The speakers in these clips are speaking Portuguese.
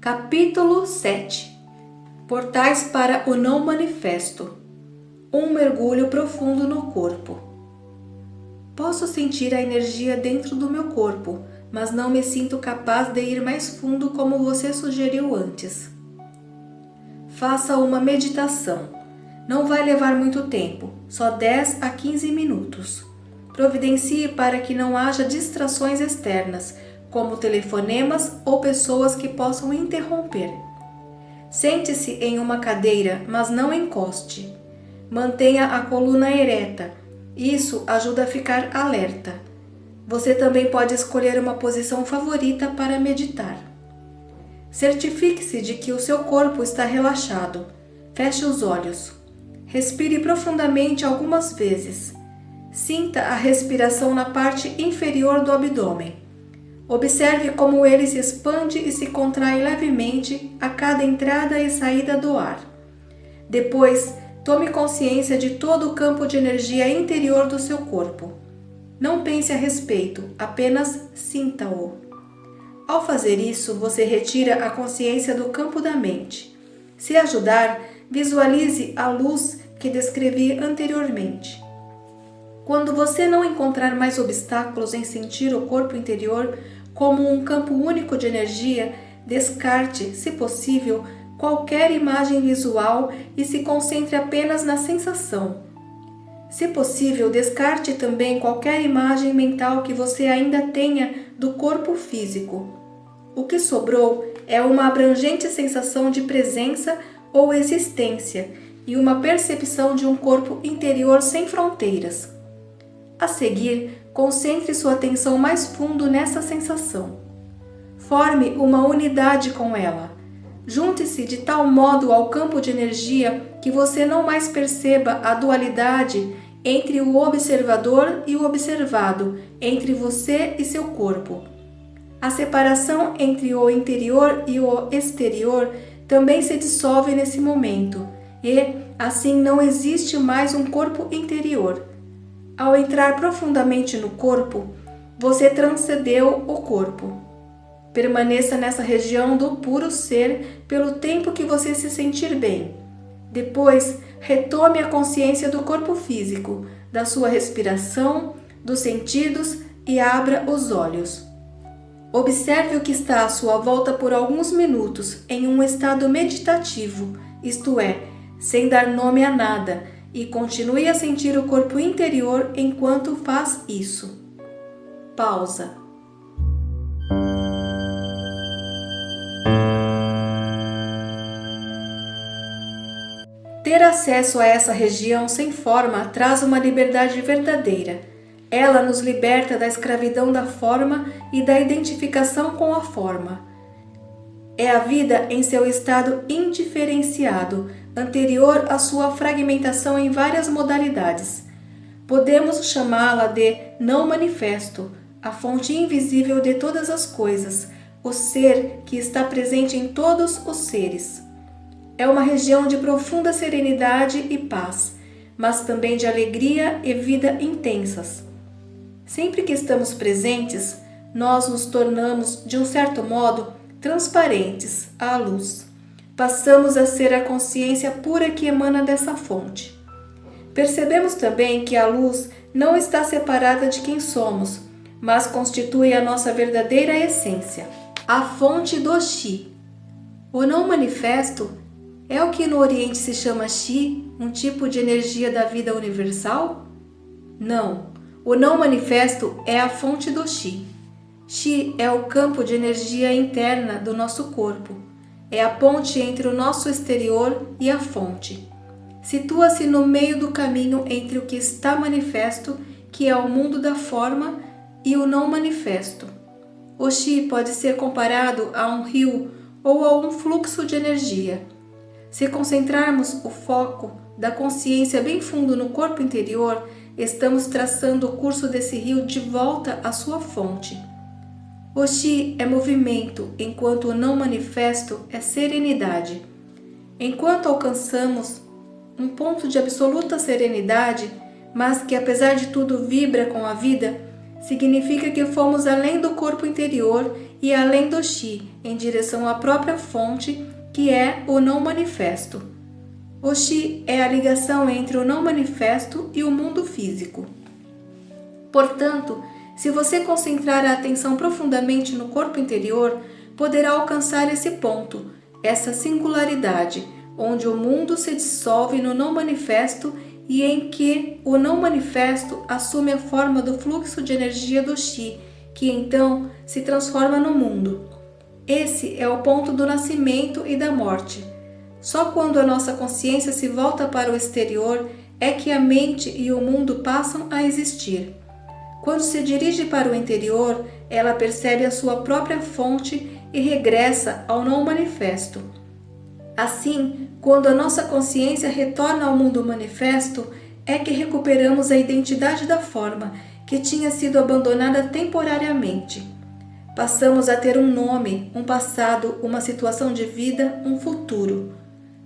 Capítulo 7. Portais para o não manifesto. Um mergulho profundo no corpo. Posso sentir a energia dentro do meu corpo, mas não me sinto capaz de ir mais fundo como você sugeriu antes. Faça uma meditação. Não vai levar muito tempo, só 10 a 15 minutos. Providencie para que não haja distrações externas, como telefonemas ou pessoas que possam interromper. Sente-se em uma cadeira, mas não encoste. Mantenha a coluna ereta. Isso ajuda a ficar alerta. Você também pode escolher uma posição favorita para meditar. Certifique-se de que o seu corpo está relaxado. Feche os olhos. Respire profundamente algumas vezes. Sinta a respiração na parte inferior do abdômen. Observe como ele se expande e se contrai levemente a cada entrada e saída do ar. Depois, tome consciência de todo o campo de energia interior do seu corpo. Não pense a respeito, apenas sinta-o. Ao fazer isso, você retira a consciência do campo da mente. Se ajudar, visualize a luz que descrevi anteriormente. Quando você não encontrar mais obstáculos em sentir o corpo interior como um campo único de energia, descarte, se possível, qualquer imagem visual e se concentre apenas na sensação. Se possível, descarte também qualquer imagem mental que você ainda tenha do corpo físico. O que sobrou é uma abrangente sensação de presença ou existência e uma percepção de um corpo interior sem fronteiras. A seguir, concentre sua atenção mais fundo nessa sensação. Forme uma unidade com ela. Junte-se de tal modo ao campo de energia que você não mais perceba a dualidade entre o observador e o observado, entre você e seu corpo. A separação entre o interior e o exterior também se dissolve nesse momento e, assim, não existe mais um corpo interior. Ao entrar profundamente no corpo, você transcendeu o corpo. Permaneça nessa região do puro ser pelo tempo que você se sentir bem. Depois, retome a consciência do corpo físico, da sua respiração, dos sentidos e abra os olhos. Observe o que está à sua volta por alguns minutos em um estado meditativo, isto é, sem dar nome a nada, e continue a sentir o corpo interior enquanto faz isso. Pausa. Ter acesso a essa região sem forma traz uma liberdade verdadeira. Ela nos liberta da escravidão da forma e da identificação com a forma. É a vida em seu estado indiferenciado, anterior à sua fragmentação em várias modalidades. Podemos chamá-la de não manifesto, a fonte invisível de todas as coisas, o ser que está presente em todos os seres. É uma região de profunda serenidade e paz, mas também de alegria e vida intensas. Sempre que estamos presentes, nós nos tornamos, de um certo modo, transparentes à luz. Passamos a ser a consciência pura que emana dessa fonte. Percebemos também que a luz não está separada de quem somos, mas constitui a nossa verdadeira essência, a fonte do Chi. O não manifesto é o que no Oriente se chama Chi, um tipo de energia da vida universal? Não, o não manifesto é a fonte do Chi. Chi é o campo de energia interna do nosso corpo. É a ponte entre o nosso exterior e a fonte. Situa-se no meio do caminho entre o que está manifesto, que é o mundo da forma, e o não manifesto. O Chi pode ser comparado a um rio ou a um fluxo de energia. Se concentrarmos o foco da consciência bem fundo no corpo interior, estamos traçando o curso desse rio de volta à sua fonte. O Chi é movimento, enquanto o não manifesto é serenidade. Enquanto alcançamos um ponto de absoluta serenidade, mas que apesar de tudo vibra com a vida, significa que fomos além do corpo interior e além do Chi, em direção à própria fonte, que é o não manifesto. O Chi é a ligação entre o não manifesto e o mundo físico. Portanto, se você concentrar a atenção profundamente no corpo interior, poderá alcançar esse ponto, essa singularidade, onde o mundo se dissolve no não manifesto e em que o não manifesto assume a forma do fluxo de energia do Chi, que então se transforma no mundo. Esse é o ponto do nascimento e da morte. Só quando a nossa consciência se volta para o exterior é que a mente e o mundo passam a existir. Quando se dirige para o interior, ela percebe a sua própria fonte e regressa ao não manifesto. Assim, quando a nossa consciência retorna ao mundo manifesto, é que recuperamos a identidade da forma, que tinha sido abandonada temporariamente. Passamos a ter um nome, um passado, uma situação de vida, um futuro.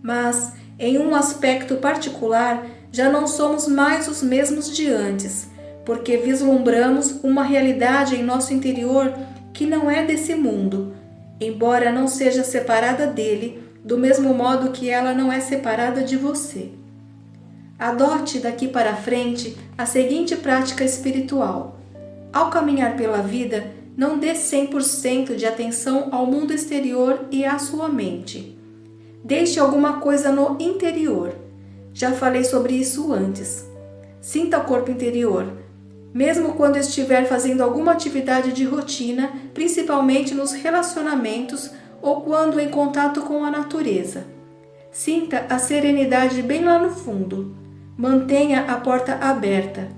Mas, em um aspecto particular, já não somos mais os mesmos de antes, porque vislumbramos uma realidade em nosso interior que não é desse mundo, embora não seja separada dele, do mesmo modo que ela não é separada de você. Adote daqui para frente a seguinte prática espiritual. Ao caminhar pela vida, não dê 100% de atenção ao mundo exterior e à sua mente. Deixe alguma coisa no interior. Já falei sobre isso antes. Sinta o corpo interior, mesmo quando estiver fazendo alguma atividade de rotina, principalmente nos relacionamentos ou quando em contato com a natureza. Sinta a serenidade bem lá no fundo. Mantenha a porta aberta.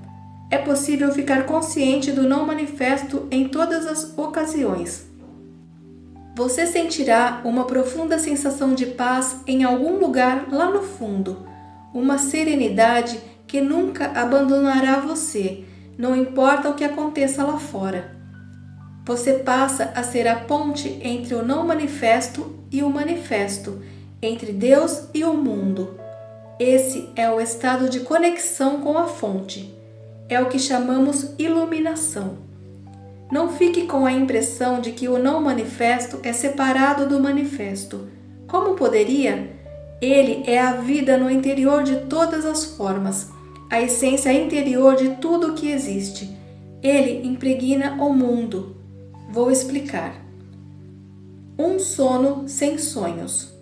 É possível ficar consciente do não manifesto em todas as ocasiões. Você sentirá uma profunda sensação de paz em algum lugar lá no fundo, uma serenidade que nunca abandonará você, não importa o que aconteça lá fora. Você passa a ser a ponte entre o não manifesto e o manifesto, entre Deus e o mundo. Esse é o estado de conexão com a fonte. É o que chamamos iluminação. Não fique com a impressão de que o não manifesto é separado do manifesto. Como poderia? Ele é a vida no interior de todas as formas, a essência interior de tudo o que existe. Ele impregna o mundo. Vou explicar. Um sono sem sonhos.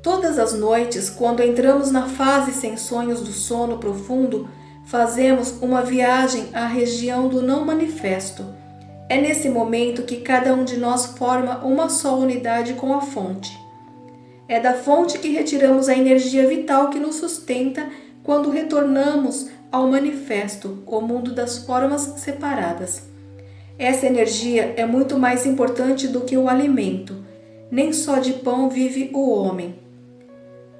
Todas as noites, quando entramos na fase sem sonhos do sono profundo, fazemos uma viagem à região do não manifesto. É nesse momento que cada um de nós forma uma só unidade com a fonte. É da fonte que retiramos a energia vital que nos sustenta quando retornamos ao manifesto, o mundo das formas separadas. Essa energia é muito mais importante do que o alimento. Nem só de pão vive o homem.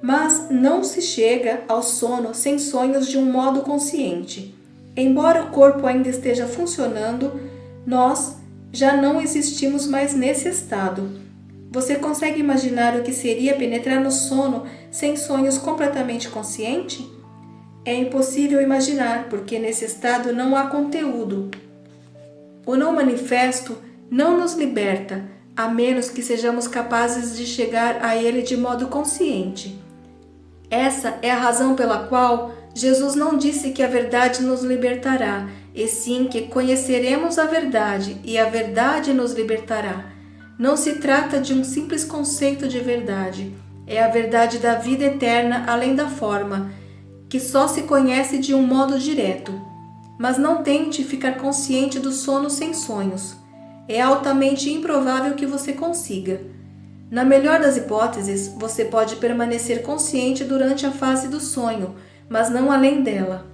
Mas não se chega ao sono sem sonhos de um modo consciente. Embora o corpo ainda esteja funcionando, nós já não existimos mais nesse estado. Você consegue imaginar o que seria penetrar no sono sem sonhos completamente consciente? É impossível imaginar, porque nesse estado não há conteúdo. O não manifesto não nos liberta, a menos que sejamos capazes de chegar a ele de modo consciente. Essa é a razão pela qual Jesus não disse que a verdade nos libertará, e sim que conheceremos a verdade e a verdade nos libertará. Não se trata de um simples conceito de verdade, é a verdade da vida eterna além da forma, que só se conhece de um modo direto. Mas não tente ficar consciente do sono sem sonhos. É altamente improvável que você consiga. Na melhor das hipóteses, você pode permanecer consciente durante a fase do sonho, mas não além dela.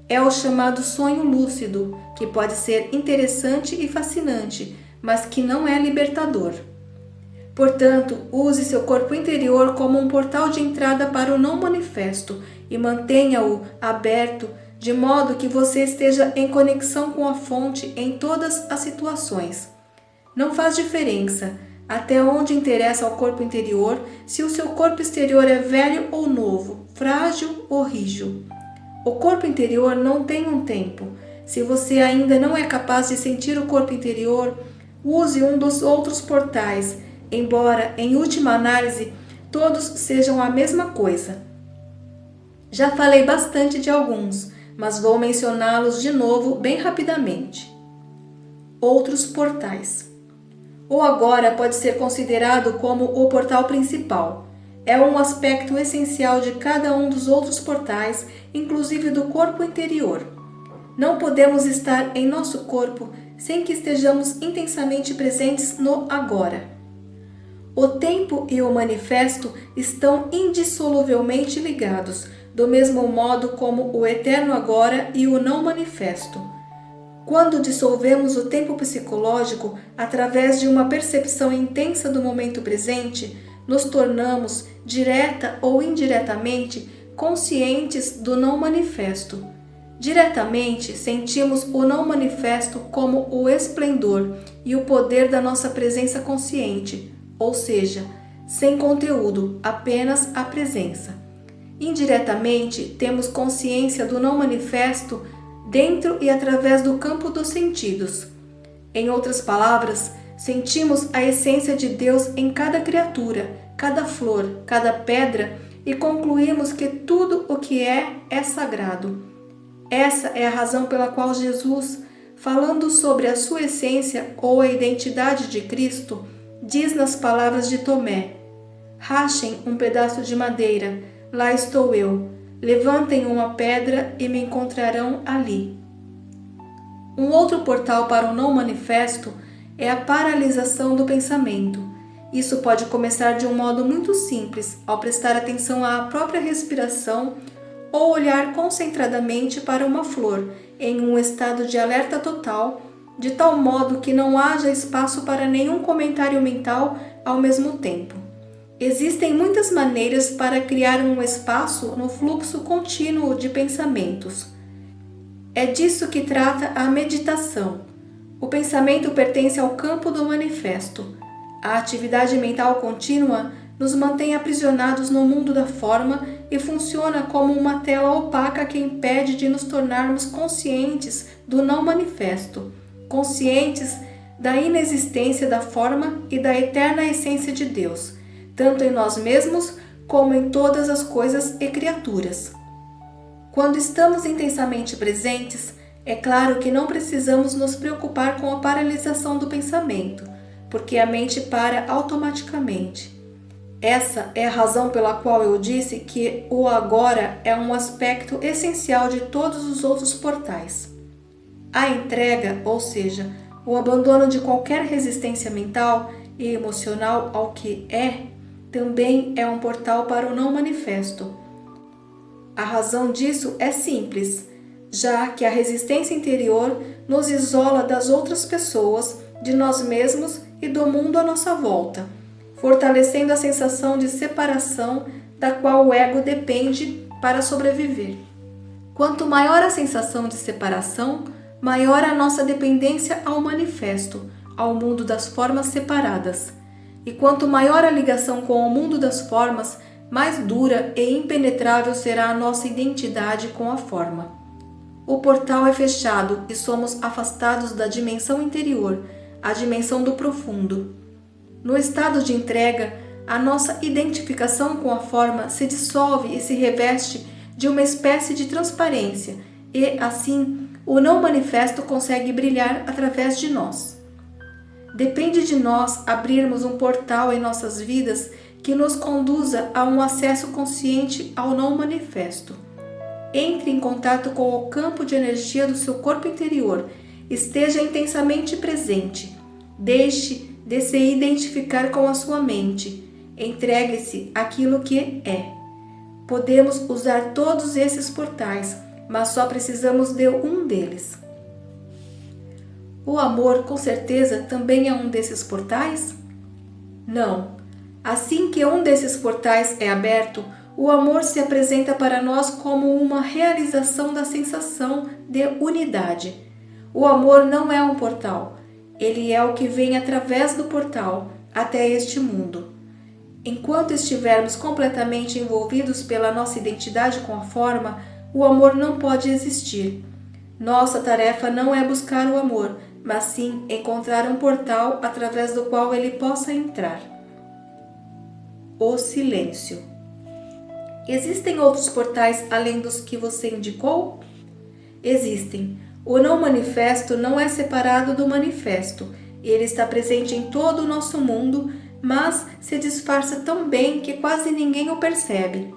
É o chamado sonho lúcido, que pode ser interessante e fascinante, mas que não é libertador. Portanto, use seu corpo interior como um portal de entrada para o não manifesto e mantenha-o aberto de modo que você esteja em conexão com a fonte em todas as situações. Não faz diferença até onde interessa ao corpo interior se o seu corpo exterior é velho ou novo, frágil ou rígido. O corpo interior não tem um tempo. Se você ainda não é capaz de sentir o corpo interior, use um dos outros portais, embora, em última análise, todos sejam a mesma coisa. Já falei bastante de alguns, mas vou mencioná-los de novo bem rapidamente. Outros portais. O agora pode ser considerado como o portal principal. É um aspecto essencial de cada um dos outros portais, inclusive do corpo interior. Não podemos estar em nosso corpo sem que estejamos intensamente presentes no agora. O tempo e o manifesto estão indissoluvelmente ligados, do mesmo modo como o eterno agora e o não manifesto. Quando dissolvemos o tempo psicológico através de uma percepção intensa do momento presente, nos tornamos, direta ou indiretamente, conscientes do não manifesto. Diretamente, sentimos o não manifesto como o esplendor e o poder da nossa presença consciente, ou seja, sem conteúdo, apenas a presença. Indiretamente, temos consciência do não manifesto dentro e através do campo dos sentidos. Em outras palavras, sentimos a essência de Deus em cada criatura, cada flor, cada pedra e concluímos que tudo o que é sagrado. Essa é a razão pela qual Jesus, falando sobre a sua essência ou a identidade de Cristo, diz nas palavras de Tomé: "Rachem um pedaço de madeira, lá estou eu. Levantem uma pedra e me encontrarão ali." Um outro portal para o não manifesto é a paralisação do pensamento. Isso pode começar de um modo muito simples, ao prestar atenção à própria respiração ou olhar concentradamente para uma flor, em um estado de alerta total, de tal modo que não haja espaço para nenhum comentário mental ao mesmo tempo. Existem muitas maneiras para criar um espaço no fluxo contínuo de pensamentos. É disso que trata a meditação. O pensamento pertence ao campo do manifesto. A atividade mental contínua nos mantém aprisionados no mundo da forma e funciona como uma tela opaca que impede de nos tornarmos conscientes do não manifesto, conscientes da inexistência da forma e da eterna essência de Deus, tanto em nós mesmos como em todas as coisas e criaturas. Quando estamos intensamente presentes, é claro que não precisamos nos preocupar com a paralisação do pensamento, porque a mente para automaticamente. Essa é a razão pela qual eu disse que o agora é um aspecto essencial de todos os outros portais. A entrega, ou seja, o abandono de qualquer resistência mental e emocional ao que também é um portal para o não manifesto. A razão disso é simples, já que a resistência interior nos isola das outras pessoas, de nós mesmos e do mundo à nossa volta, fortalecendo a sensação de separação da qual o ego depende para sobreviver. Quanto maior a sensação de separação, maior a nossa dependência ao manifesto, ao mundo das formas separadas. E quanto maior a ligação com o mundo das formas, mais dura e impenetrável será a nossa identidade com a forma. O portal é fechado e somos afastados da dimensão interior, a dimensão do profundo. No estado de entrega, a nossa identificação com a forma se dissolve e se reveste de uma espécie de transparência e, assim, o não manifesto consegue brilhar através de nós. Depende de nós abrirmos um portal em nossas vidas que nos conduza a um acesso consciente ao não manifesto. Entre em contato com o campo de energia do seu corpo interior, esteja intensamente presente, deixe de se identificar com a sua mente, entregue-se àquilo que é. Podemos usar todos esses portais, mas só precisamos de um deles. O amor, com certeza, também é um desses portais? Não. Assim que um desses portais é aberto, o amor se apresenta para nós como uma realização da sensação de unidade. O amor não é um portal, ele é o que vem através do portal até este mundo. Enquanto estivermos completamente envolvidos pela nossa identidade com a forma, o amor não pode existir. Nossa tarefa não é buscar o amor, mas sim encontrar um portal através do qual ele possa entrar. O silêncio. Existem outros portais além dos que você indicou? Existem. O não manifesto não é separado do manifesto. Ele está presente em todo o nosso mundo, mas se disfarça tão bem que quase ninguém o percebe.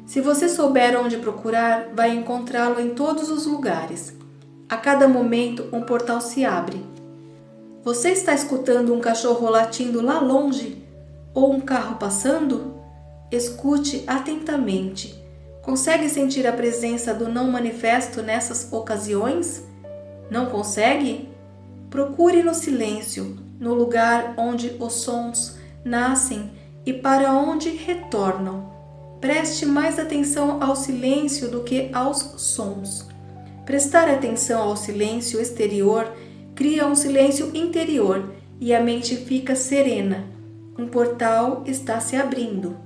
Se você souber onde procurar, vai encontrá-lo em todos os lugares. A cada momento, um portal se abre. Você está escutando um cachorro latindo lá longe? Ou um carro passando? Escute atentamente. Consegue sentir a presença do não manifesto nessas ocasiões? Não consegue? Procure no silêncio, no lugar onde os sons nascem e para onde retornam. Preste mais atenção ao silêncio do que aos sons. Prestar atenção ao silêncio exterior cria um silêncio interior e a mente fica serena. Um portal está se abrindo.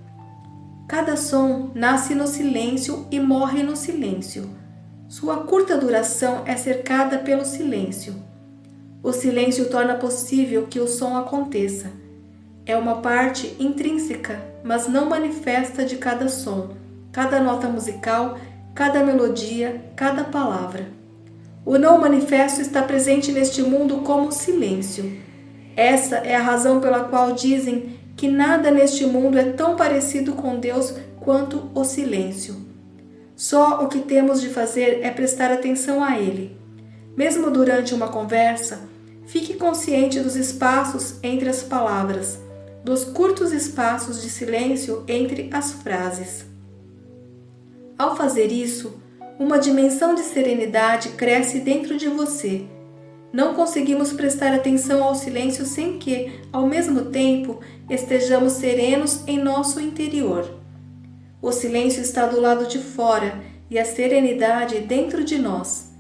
Cada som nasce no silêncio e morre no silêncio. Sua curta duração é cercada pelo silêncio. O silêncio torna possível que o som aconteça. É uma parte intrínseca, mas não manifesta de cada som, cada nota musical, cada melodia, cada palavra. O não manifesto está presente neste mundo como silêncio. Essa é a razão pela qual dizem que nada neste mundo é tão parecido com Deus quanto o silêncio. Só o que temos de fazer é prestar atenção a ele. Mesmo durante uma conversa, fique consciente dos espaços entre as palavras, dos curtos espaços de silêncio entre as frases. Ao fazer isso, uma dimensão de serenidade cresce dentro de você. Não conseguimos prestar atenção ao silêncio sem que, ao mesmo tempo, estejamos serenos em nosso interior. O silêncio está do lado de fora e a serenidade dentro de nós.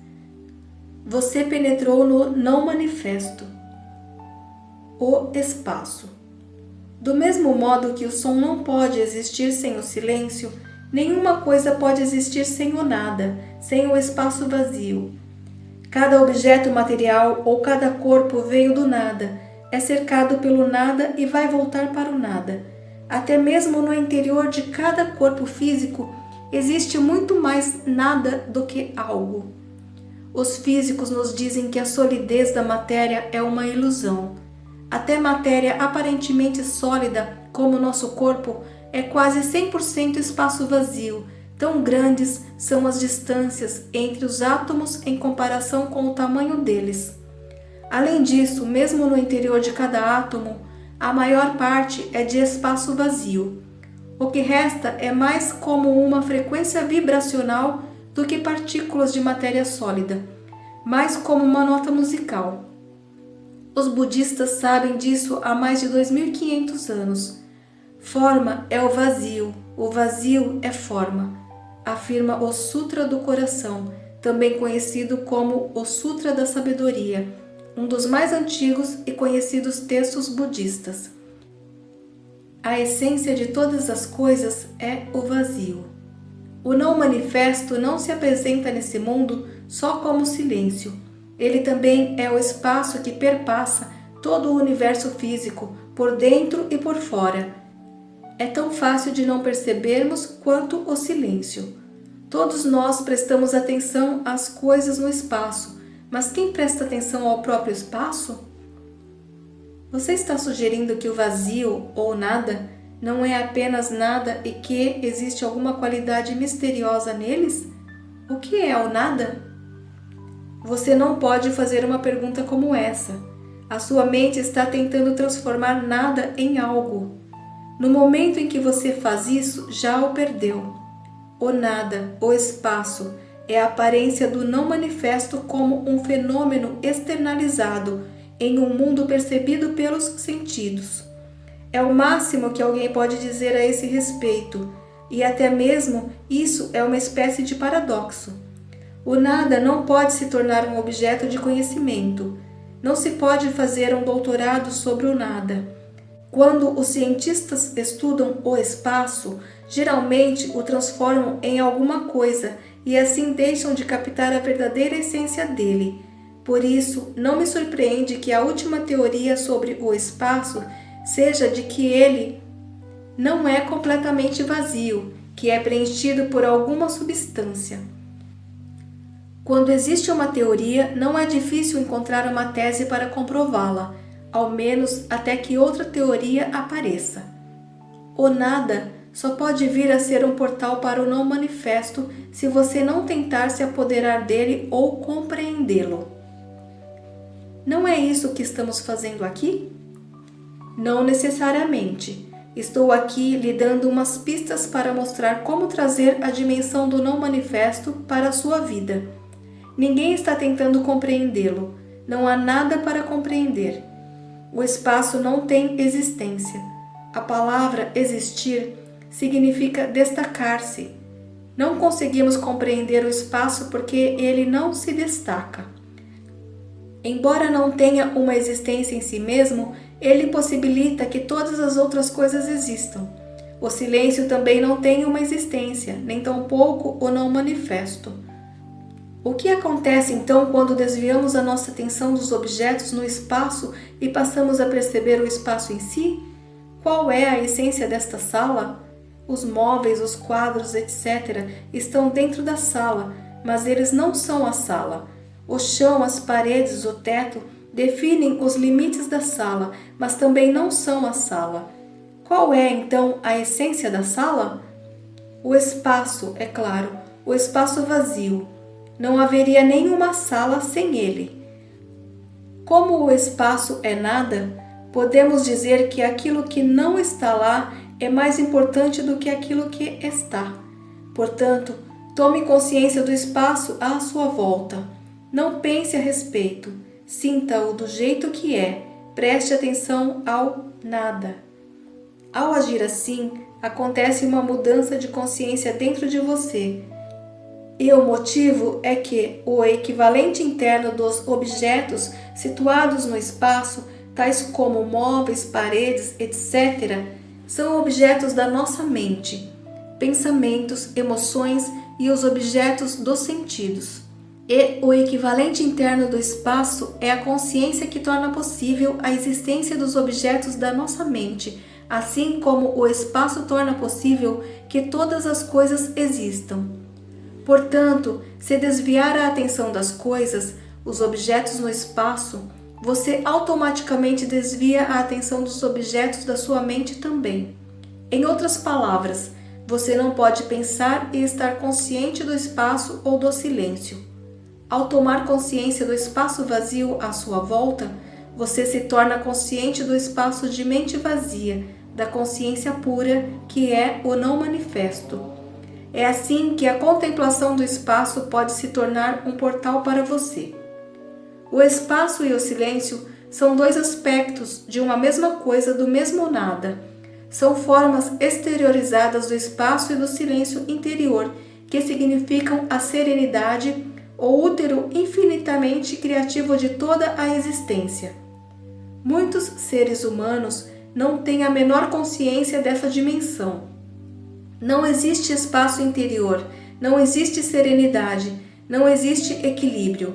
Você penetrou no não manifesto. O espaço. Do mesmo modo que o som não pode existir sem o silêncio, nenhuma coisa pode existir sem o nada, sem o espaço vazio. Cada objeto material ou cada corpo veio do nada, é cercado pelo nada e vai voltar para o nada. Até mesmo no interior de cada corpo físico existe muito mais nada do que algo. Os físicos nos dizem que a solidez da matéria é uma ilusão. Até matéria aparentemente sólida, como o nosso corpo, é quase 100% espaço vazio. Tão grandes são as distâncias entre os átomos em comparação com o tamanho deles. Além disso, mesmo no interior de cada átomo, a maior parte é de espaço vazio. O que resta é mais como uma frequência vibracional do que partículas de matéria sólida, mais como uma nota musical. Os budistas sabem disso há mais de 2.500 anos. Forma é o vazio é forma, afirma o Sutra do Coração, também conhecido como o Sutra da Sabedoria, um dos mais antigos e conhecidos textos budistas. A essência de todas as coisas é o vazio. O não manifesto não se apresenta nesse mundo só como silêncio. Ele também é o espaço que perpassa todo o universo físico, por dentro e por fora. É tão fácil de não percebermos quanto o silêncio. Todos nós prestamos atenção às coisas no espaço, mas quem presta atenção ao próprio espaço? Você está sugerindo que o vazio, ou nada, não é apenas nada e que existe alguma qualidade misteriosa neles? O que é o nada? Você não pode fazer uma pergunta como essa. A sua mente está tentando transformar nada em algo. No momento em que você faz isso, já o perdeu. O nada, o espaço, é a aparência do não manifesto como um fenômeno externalizado em um mundo percebido pelos sentidos. É o máximo que alguém pode dizer a esse respeito, e até mesmo isso é uma espécie de paradoxo. O nada não pode se tornar um objeto de conhecimento. Não se pode fazer um doutorado sobre o nada. Quando os cientistas estudam o espaço, geralmente o transformam em alguma coisa e assim deixam de captar a verdadeira essência dele. Por isso, não me surpreende que a última teoria sobre o espaço seja de que ele não é completamente vazio, que é preenchido por alguma substância. Quando existe uma teoria, não é difícil encontrar uma tese para comprová-la, ao menos até que outra teoria apareça. O nada só pode vir a ser um portal para o não manifesto se você não tentar se apoderar dele ou compreendê-lo. Não é isso que estamos fazendo aqui? Não necessariamente. Estou aqui lhe dando umas pistas para mostrar como trazer a dimensão do não manifesto para a sua vida. Ninguém está tentando compreendê-lo. Não há nada para compreender. O espaço não tem existência. A palavra existir significa destacar-se. Não conseguimos compreender o espaço porque ele não se destaca. Embora não tenha uma existência em si mesmo, ele possibilita que todas as outras coisas existam. O silêncio também não tem uma existência, nem tampouco o não manifesto. O que acontece então quando desviamos a nossa atenção dos objetos no espaço e passamos a perceber o espaço em si? Qual é a essência desta sala? Os móveis, os quadros, etc. estão dentro da sala, mas eles não são a sala. O chão, as paredes, o teto definem os limites da sala, mas também não são a sala. Qual é então a essência da sala? O espaço, é claro, o espaço vazio. Não haveria nenhuma sala sem ele. Como o espaço é nada, podemos dizer que aquilo que não está lá é mais importante do que aquilo que está. Portanto, tome consciência do espaço à sua volta. Não pense a respeito. Sinta-o do jeito que é. Preste atenção ao nada. Ao agir assim, acontece uma mudança de consciência dentro de você. E o motivo é que o equivalente interno dos objetos situados no espaço, tais como móveis, paredes, etc., são objetos da nossa mente, pensamentos, emoções e os objetos dos sentidos. E o equivalente interno do espaço é a consciência que torna possível a existência dos objetos da nossa mente, assim como o espaço torna possível que todas as coisas existam. Portanto, se desviar a atenção das coisas, os objetos no espaço, você automaticamente desvia a atenção dos objetos da sua mente também. Em outras palavras, você não pode pensar e estar consciente do espaço ou do silêncio. Ao tomar consciência do espaço vazio à sua volta, você se torna consciente do espaço de mente vazia, da consciência pura, que é o não manifesto. É assim que a contemplação do espaço pode se tornar um portal para você. O espaço e o silêncio são dois aspectos de uma mesma coisa do mesmo nada. São formas exteriorizadas do espaço e do silêncio interior, que significam a serenidade, o útero infinitamente criativo de toda a existência. Muitos seres humanos não têm a menor consciência dessa dimensão. Não existe espaço interior, não existe serenidade, não existe equilíbrio.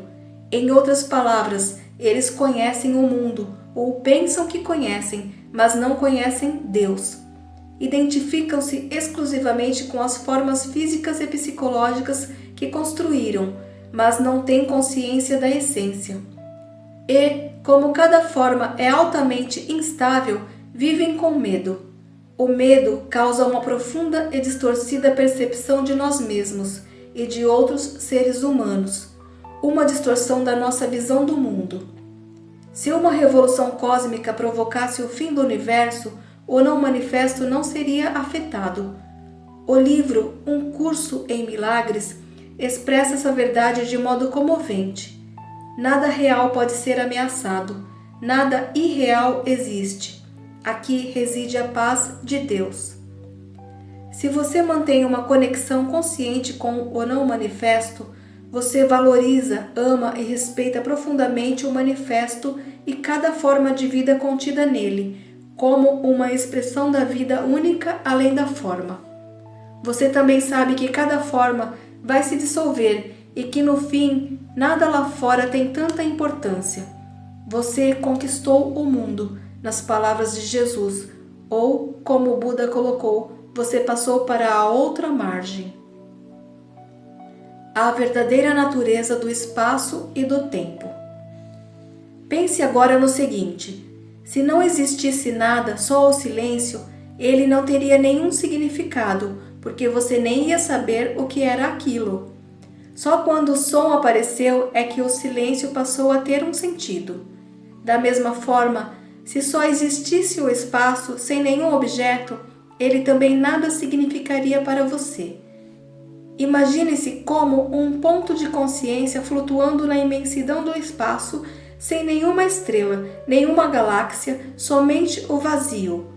Em outras palavras, eles conhecem o mundo, ou pensam que conhecem, mas não conhecem Deus. Identificam-se exclusivamente com as formas físicas e psicológicas que construíram, mas não têm consciência da essência. E, como cada forma é altamente instável, vivem com medo. O medo causa uma profunda e distorcida percepção de nós mesmos e de outros seres humanos, uma distorção da nossa visão do mundo. Se uma revolução cósmica provocasse o fim do universo, o não manifesto não seria afetado. O livro Um Curso em Milagres expressa essa verdade de modo comovente. Nada real pode ser ameaçado, nada irreal existe. Aqui reside a paz de Deus. Se você mantém uma conexão consciente com o não manifesto, você valoriza, ama e respeita profundamente o manifesto e cada forma de vida contida nele, como uma expressão da vida única além da forma. Você também sabe que cada forma vai se dissolver e que no fim nada lá fora tem tanta importância. Você conquistou o mundo, nas palavras de Jesus, ou, como o Buda colocou, você passou para a outra margem. A verdadeira natureza do espaço e do tempo. Pense agora no seguinte: se não existisse nada, só o silêncio, ele não teria nenhum significado, porque você nem ia saber o que era aquilo. Só quando o som apareceu é que o silêncio passou a ter um sentido. Da mesma forma, se só existisse o espaço sem nenhum objeto, ele também nada significaria para você. Imagine-se como um ponto de consciência flutuando na imensidão do espaço, sem nenhuma estrela, nenhuma galáxia, somente o vazio.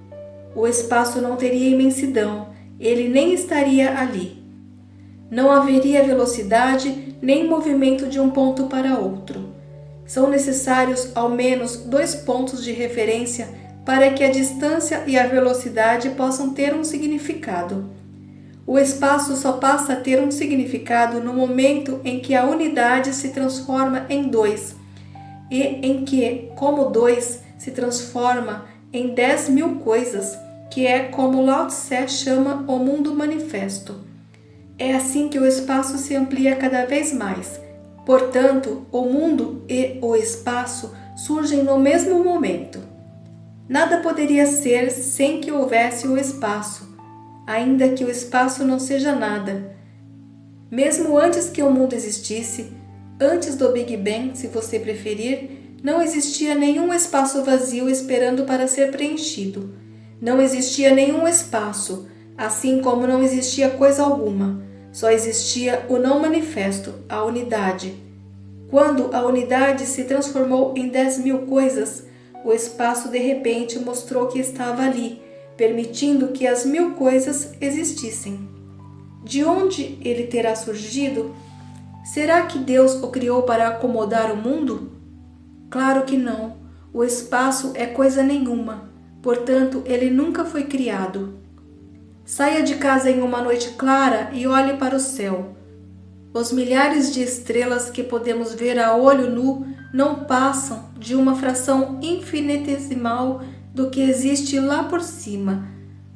O espaço não teria imensidão, ele nem estaria ali. Não haveria velocidade nem movimento de um ponto para outro. São necessários ao menos 2 pontos de referência para que a distância e a velocidade possam ter um significado. O espaço só passa a ter um significado no momento em que a unidade se transforma em 2, e em que, como 2, se transforma em 10.000 coisas, que é como Lao Tse chama o mundo manifesto. É assim que o espaço se amplia cada vez mais. Portanto, o mundo e o espaço surgem no mesmo momento. Nada poderia ser sem que houvesse o espaço, ainda que o espaço não seja nada. Mesmo antes que o mundo existisse, antes do Big Bang, se você preferir, não existia nenhum espaço vazio esperando para ser preenchido. Não existia nenhum espaço, assim como não existia coisa alguma. Só existia o não manifesto, a unidade. Quando a unidade se transformou em 10.000 coisas, o espaço de repente mostrou que estava ali, permitindo que as 1.000 coisas existissem. De onde ele terá surgido? Será que Deus o criou para acomodar o mundo? Claro que não. O espaço é coisa nenhuma, portanto, ele nunca foi criado. Saia de casa em uma noite clara e olhe para o céu. Os milhares de estrelas que podemos ver a olho nu não passam de uma fração infinitesimal do que existe lá por cima.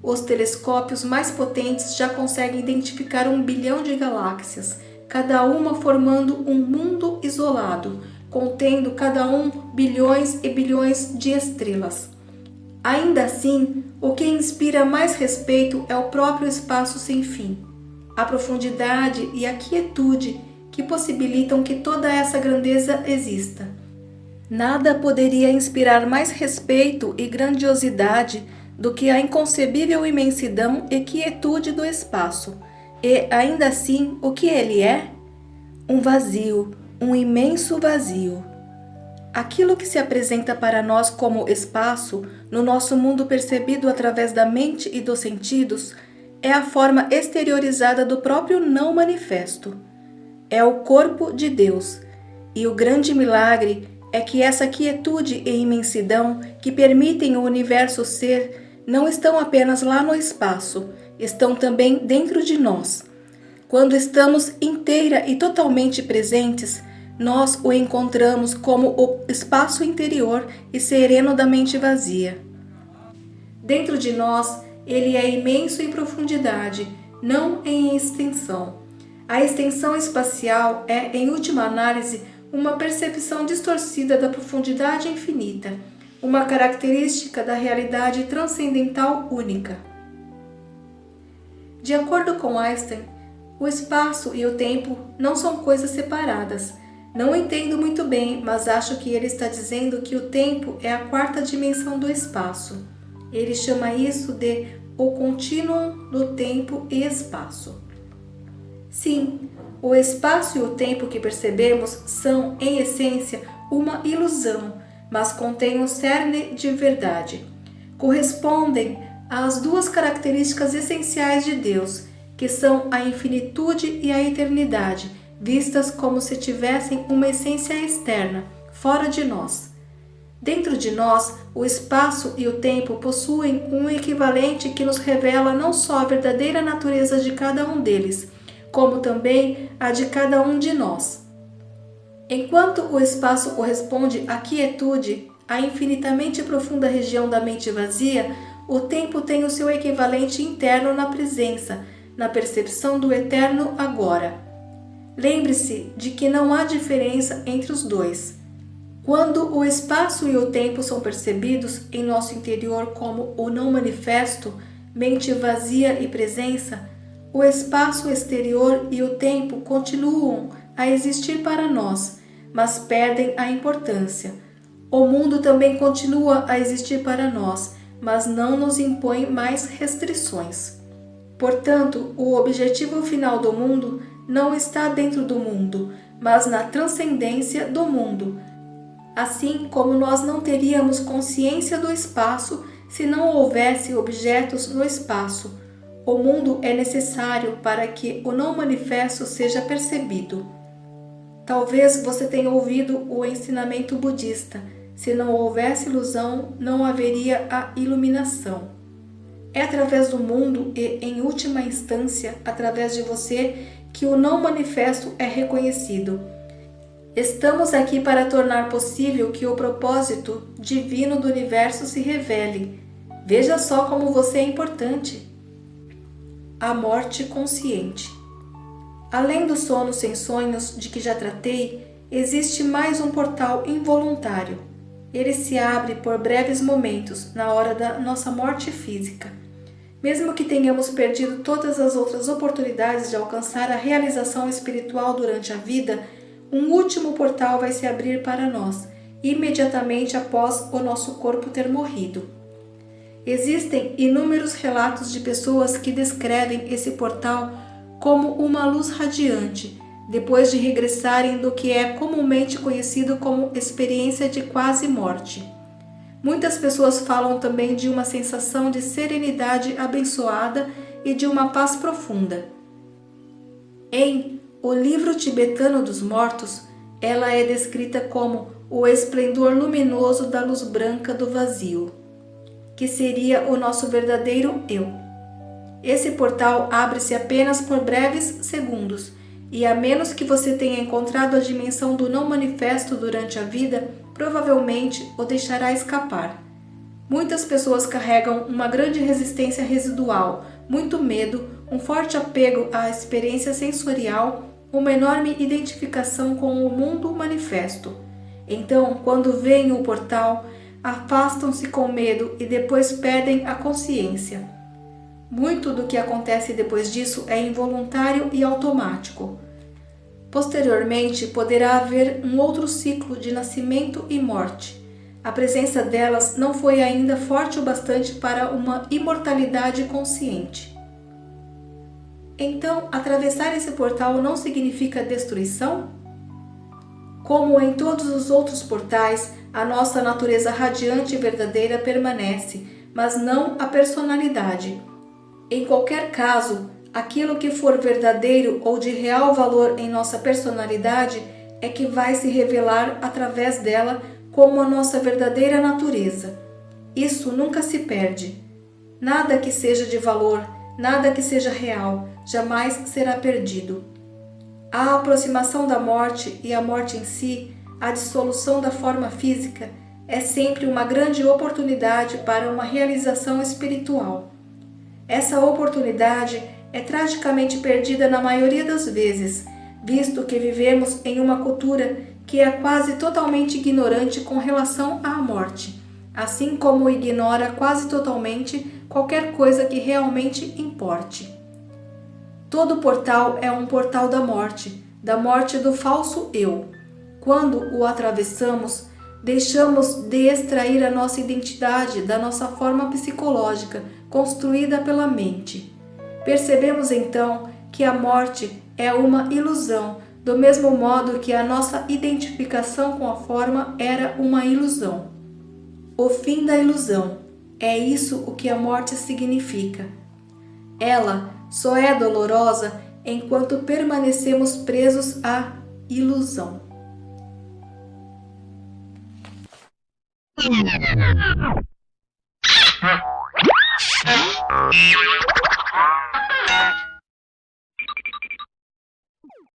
Os telescópios mais potentes já conseguem identificar 1 bilhão de galáxias, cada uma formando um mundo isolado, contendo cada um bilhões e bilhões de estrelas. Ainda assim, o que inspira mais respeito é o próprio espaço sem fim, a profundidade e a quietude que possibilitam que toda essa grandeza exista. Nada poderia inspirar mais respeito e grandiosidade do que a inconcebível imensidão e quietude do espaço. E, ainda assim, o que ele é? Um vazio, um imenso vazio. Aquilo que se apresenta para nós como espaço, no nosso mundo percebido através da mente e dos sentidos, é a forma exteriorizada do próprio não manifesto. É o corpo de Deus. E o grande milagre é que essa quietude e imensidão que permitem o universo ser não estão apenas lá no espaço, estão também dentro de nós. Quando estamos inteira e totalmente presentes, nós o encontramos como o espaço interior e sereno da mente vazia. Dentro de nós, ele é imenso em profundidade, não em extensão. A extensão espacial é, em última análise, uma percepção distorcida da profundidade infinita, uma característica da realidade transcendental única. De acordo com Einstein, o espaço e o tempo não são coisas separadas. Não entendo muito bem, mas acho que ele está dizendo que o tempo é a 4ª dimensão do espaço. Ele chama isso de o contínuo do tempo e espaço. Sim, o espaço e o tempo que percebemos são, em essência, uma ilusão, mas contêm um cerne de verdade. Correspondem às 2 características essenciais de Deus, que são a infinitude e a eternidade, vistas como se tivessem uma essência externa, fora de nós. Dentro de nós, o espaço e o tempo possuem um equivalente que nos revela não só a verdadeira natureza de cada um deles, como também a de cada um de nós. Enquanto o espaço corresponde à quietude, à infinitamente profunda região da mente vazia, o tempo tem o seu equivalente interno na presença, na percepção do eterno agora. Lembre-se de que não há diferença entre os dois. Quando o espaço e o tempo são percebidos em nosso interior como o não manifesto, mente vazia e presença, o espaço exterior e o tempo continuam a existir para nós, mas perdem a importância. O mundo também continua a existir para nós, mas não nos impõe mais restrições. Portanto, o objetivo final do mundo não está dentro do mundo, mas na transcendência do mundo. Assim como nós não teríamos consciência do espaço se não houvesse objetos no espaço, o mundo é necessário para que o não manifesto seja percebido. Talvez você tenha ouvido o ensinamento budista: se não houvesse ilusão, não haveria a iluminação. É através do mundo e, em última instância, através de você, que o não manifesto é reconhecido. Estamos aqui para tornar possível que o propósito divino do universo se revele. Veja só como você é importante. A morte consciente. Além do sono sem sonhos de que já tratei, existe mais um portal involuntário. Ele se abre por breves momentos, na hora da nossa morte física. Mesmo que tenhamos perdido todas as outras oportunidades de alcançar a realização espiritual durante a vida, um último portal vai se abrir para nós, imediatamente após o nosso corpo ter morrido. Existem inúmeros relatos de pessoas que descrevem esse portal como uma luz radiante, depois de regressarem do que é comumente conhecido como experiência de quase morte. Muitas pessoas falam também de uma sensação de serenidade abençoada e de uma paz profunda. Em O Livro Tibetano dos Mortos, ela é descrita como o esplendor luminoso da luz branca do vazio, que seria o nosso verdadeiro eu. Esse portal abre-se apenas por breves segundos, e a menos que você tenha encontrado a dimensão do não manifesto durante a vida, provavelmente o deixará escapar. Muitas pessoas carregam uma grande resistência residual, muito medo, um forte apego à experiência sensorial, uma enorme identificação com o mundo manifesto. Então, quando veem o portal, afastam-se com medo e depois perdem a consciência. Muito do que acontece depois disso é involuntário e automático. Posteriormente, poderá haver um outro ciclo de nascimento e morte. A presença delas não foi ainda forte o bastante para uma imortalidade consciente. Então, atravessar esse portal não significa destruição? Como em todos os outros portais, a nossa natureza radiante e verdadeira permanece, mas não a personalidade. Em qualquer caso, aquilo que for verdadeiro ou de real valor em nossa personalidade é que vai se revelar através dela como a nossa verdadeira natureza. Isso nunca se perde. Nada que seja de valor, nada que seja real, jamais será perdido. A aproximação da morte e a morte em si, a dissolução da forma física, é sempre uma grande oportunidade para uma realização espiritual. Essa oportunidade é tragicamente perdida na maioria das vezes, visto que vivemos em uma cultura que é quase totalmente ignorante com relação à morte, assim como ignora quase totalmente qualquer coisa que realmente importe. Todo portal é um portal da morte do falso eu. Quando o atravessamos, deixamos de extrair a nossa identidade da nossa forma psicológica, construída pela mente. Percebemos então que a morte é uma ilusão, do mesmo modo que a nossa identificação com a forma era uma ilusão. O fim da ilusão, é isso o que a morte significa. Ela só é dolorosa enquanto permanecemos presos à ilusão.